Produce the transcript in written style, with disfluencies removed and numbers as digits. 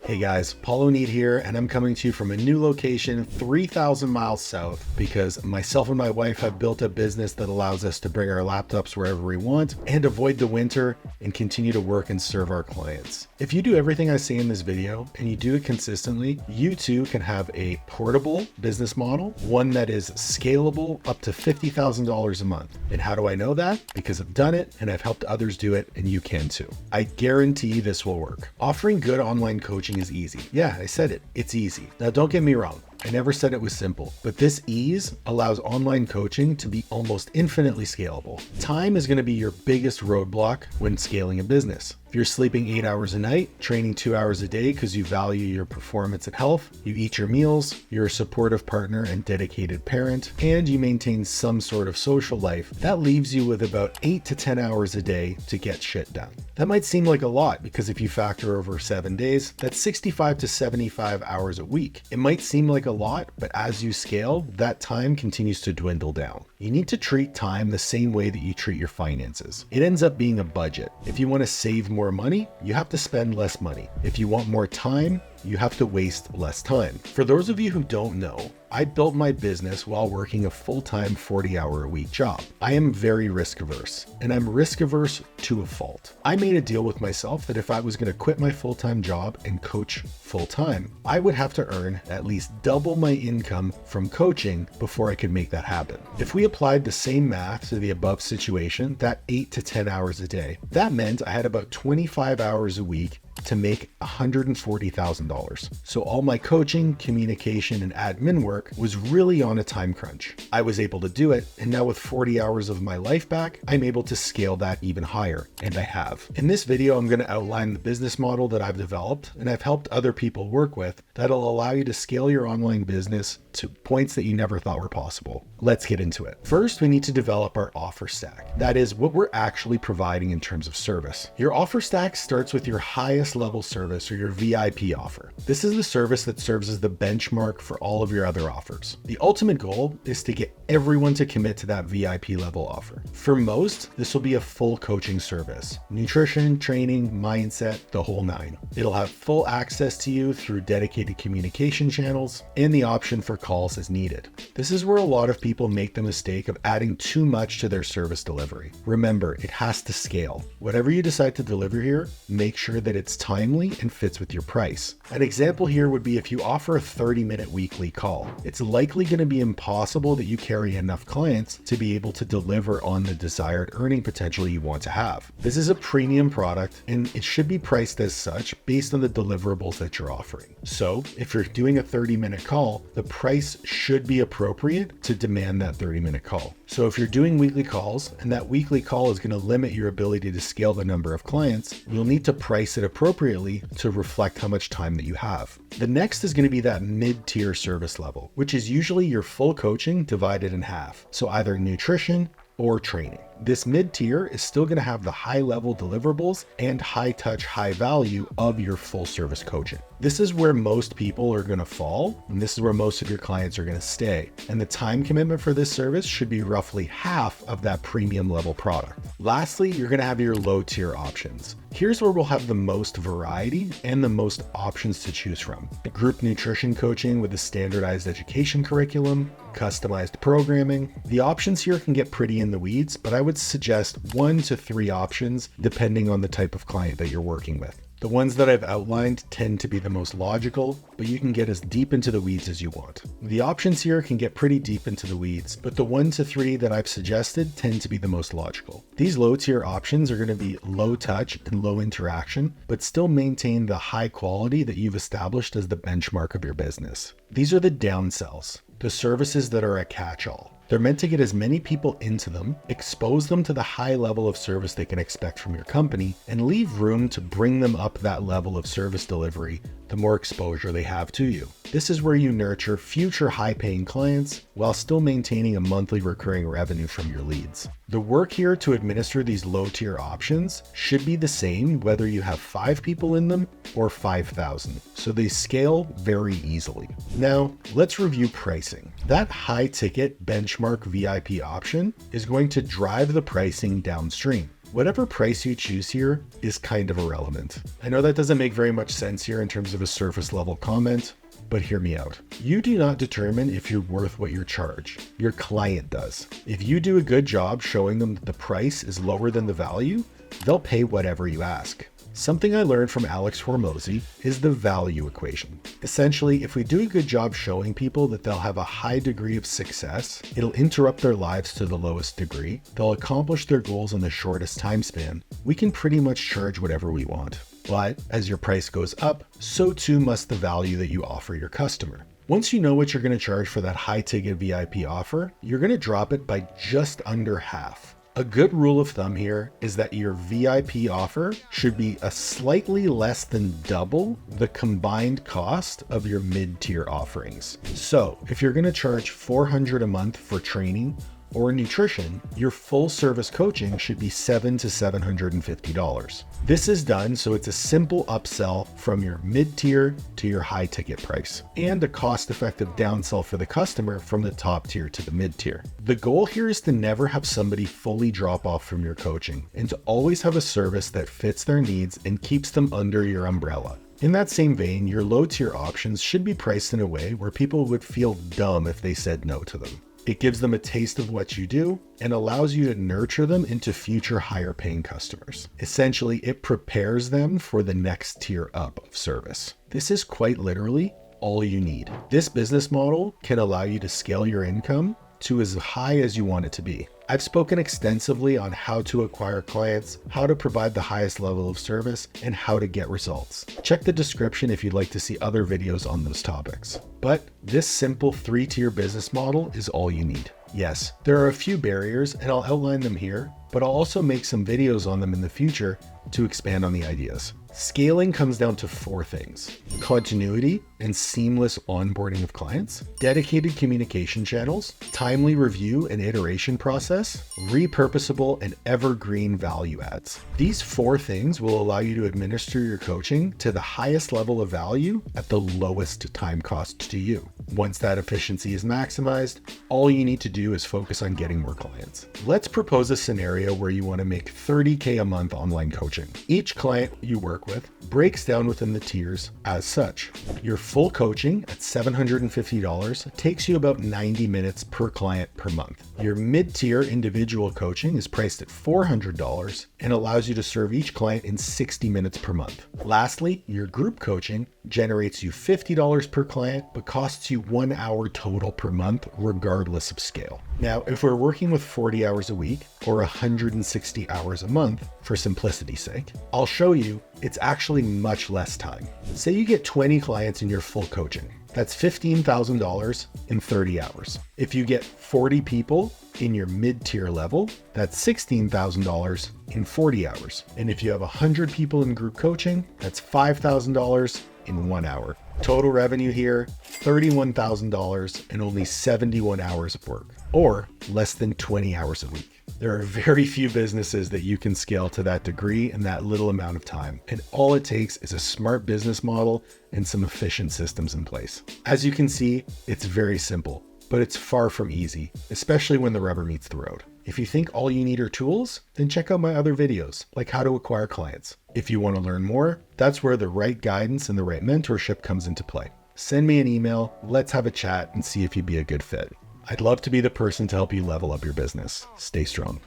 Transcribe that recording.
Hey guys, Paulo Need here, and I'm coming to you from a new location 3,000 miles south because myself and my wife have built a business that allows us to bring our laptops wherever we want and avoid the winter and continue to work and serve our clients. If you do everything I say in this video and you do it consistently, you too can have a portable business model, one that is scalable up to $50,000 a month. And how do I know that? Because I've done it and I've helped others do it, and you can too. I guarantee this will work. Offering good online coaching is easy. Yeah, I said it. It's easy. Now, don't get me wrong. I never said it was simple, but this ease allows online coaching to be almost infinitely scalable. Time is going to be your biggest roadblock when scaling a business. If you're sleeping 8 hours a night, training 2 hours a day because you value your performance and health, you eat your meals, you're a supportive partner and dedicated parent, and you maintain some sort of social life, that leaves you with about 8 to 10 hours a day to get shit done. That might seem like a lot because if you factor over 7 days, that's 65 to 75 hours a week. It might seem like a lot, but as you scale, that time continues to dwindle down. You need to treat time the same way that you treat your finances. It ends up being a budget. If you want to save more money, you have to spend less money. If you want more time, you have to waste less time. For those of you who don't know, I built my business while working a full-time 40-hour-a-week job. I am very risk-averse, and I'm risk-averse to a fault. I made a deal with myself that if I was going to quit my full-time job and coach full-time, I would have to earn at least double my income from coaching before I could make that happen. If we applied the same math to the above situation, that 8 to 10 hours a day, that meant I had about 25 hours a week to make $140,000. So all my coaching, communication, and admin work was really on a time crunch. I was able to do it, and now with 40 hours of my life back, I'm able to scale that even higher, and I have. In this video, I'm going to outline the business model that I've developed and I've helped other people work with that'll allow you to scale your online business to points that you never thought were possible. Let's get into it. First, we need to develop our offer stack. That is what we're actually providing in terms of service. Your offer stack starts with your highest level service or your VIP offer. This is the service that serves as the benchmark for all of your other offers. The ultimate goal is to get everyone to commit to that VIP level offer. For most, this will be a full coaching service, nutrition, training, mindset, the whole nine. It'll have full access to you through dedicated communication channels and the option for calls as needed. This is where a lot of people make the mistake of adding too much to their service delivery. Remember, it has to scale. Whatever you decide to deliver here, make sure that it's timely and fits with your price. An example here would be if you offer a 30-minute weekly call. It's likely going to be impossible that you carry enough clients to be able to deliver on the desired earning potential you want to have. This is a premium product and it should be priced as such based on the deliverables that you're offering. So if you're doing a 30-minute call, the price should be appropriate to demand that 30-minute call. So if you're doing weekly calls and that weekly call is going to limit your ability to scale the number of clients, you'll need to price it appropriately to reflect how much time that you have. The next is going to be that mid-tier service level, which is usually your full coaching divided in half. So either nutrition or training. This mid-tier is still going to have the high-level deliverables and high-touch, high-value of your full-service coaching. This is where most people are going to fall, and this is where most of your clients are going to stay. And the time commitment for this service should be roughly half of that premium level product. Lastly, you're going to have your low-tier options. Here's where we'll have the most variety and the most options to choose from. Group nutrition coaching with a standardized education curriculum, customized programming. The options here can get pretty in the weeds, but I would suggest 1 to 3 options depending on the type of client that you're working with. The ones that I've outlined tend to be the most logical, but you can get as deep into the weeds as you want. The options here can get pretty deep into the weeds, but the 1 to 3 that I've suggested tend to be the most logical. These low tier options are going to be low touch and low interaction, but still maintain the high quality that you've established as the benchmark of your business. These are the downsells, the services that are a catch-all. They're meant to get as many people into them, expose them to the high level of service they can expect from your company, and leave room to bring them up that level of service delivery the more exposure they have to you. This is where you nurture future high-paying clients while still maintaining a monthly recurring revenue from your leads. The work here to administer these low-tier options should be the same whether you have 5 people in them or 5,000, so they scale very easily. Now, let's review pricing. That high-ticket benchmark VIP option is going to drive the pricing downstream. Whatever price you choose here is kind of irrelevant. I know that doesn't make very much sense here in terms of a surface level comment, but hear me out. You do not determine if you're worth what you charge. Your client does. If you do a good job showing them that the price is lower than the value, they'll pay whatever you ask. Something I learned from Alex Hormozy is the value equation. Essentially, if we do a good job showing people that they'll have a high degree of success, it'll interrupt their lives to the lowest degree, they'll accomplish their goals in the shortest time span, we can pretty much charge whatever we want. But as your price goes up, so too must the value that you offer your customer. Once you know what you're going to charge for that high ticket VIP offer, you're going to drop it by just under half. A good rule of thumb here is that your VIP offer should be a slightly less than double the combined cost of your mid-tier offerings. So if you're going to charge $400 a month for training or nutrition, your full service coaching should be $700 to $750. This is done so it's a simple upsell from your mid-tier to your high ticket price, and a cost-effective downsell for the customer from the top tier to the mid-tier. The goal here is to never have somebody fully drop off from your coaching, and to always have a service that fits their needs and keeps them under your umbrella. In that same vein, your low-tier options should be priced in a way where people would feel dumb if they said no to them. It gives them a taste of what you do and allows you to nurture them into future higher paying customers. Essentially, it prepares them for the next tier up of service. This is quite literally all you need. This business model can allow you to scale your income to as high as you want it to be. I've spoken extensively on how to acquire clients, how to provide the highest level of service, and how to get results. Check the description if you'd like to see other videos on those topics. But this simple 3-tier business model is all you need. Yes, there are a few barriers and I'll outline them here, but I'll also make some videos on them in the future to expand on the ideas. Scaling comes down to 4 things: continuity and seamless onboarding of clients, dedicated communication channels, timely review and iteration process, repurposable and evergreen value adds. These 4 things will allow you to administer your coaching to the highest level of value at the lowest time cost to you. Once that efficiency is maximized, all you need to do is focus on getting more clients. Let's propose a scenario where you want to make $30K a month online coaching. Each client you work with breaks down within the tiers as such. Your full coaching at $750 takes you about 90 minutes per client per month. Your mid-tier individual coaching is priced at $400 and allows you to serve each client in 60 minutes per month. Lastly, your group coaching generates you $50 per client, but costs you 1 hour total per month, regardless of scale. Now, if we're working with 40 hours a week or 160 hours a month, for simplicity's sake, I'll show you it's actually much less time. Say you get 20 clients in your full coaching. That's $15,000 in 30 hours. If you get 40 people in your mid-tier level, that's $16,000 in 40 hours. And if you have 100 people in group coaching, that's $5,000 in 1 hour. Total revenue here, $31,000 and only 71 hours of work, or less than 20 hours a week. There are very few businesses that you can scale to that degree in that little amount of time. And all it takes is a smart business model and some efficient systems in place. As you can see, it's very simple, but it's far from easy, especially when the rubber meets the road. If you think all you need are tools, then check out my other videos, like how to acquire clients. If you want to learn more, that's where the right guidance and the right mentorship comes into play. Send me an email, let's have a chat and see if you'd be a good fit. I'd love to be the person to help you level up your business. Stay strong.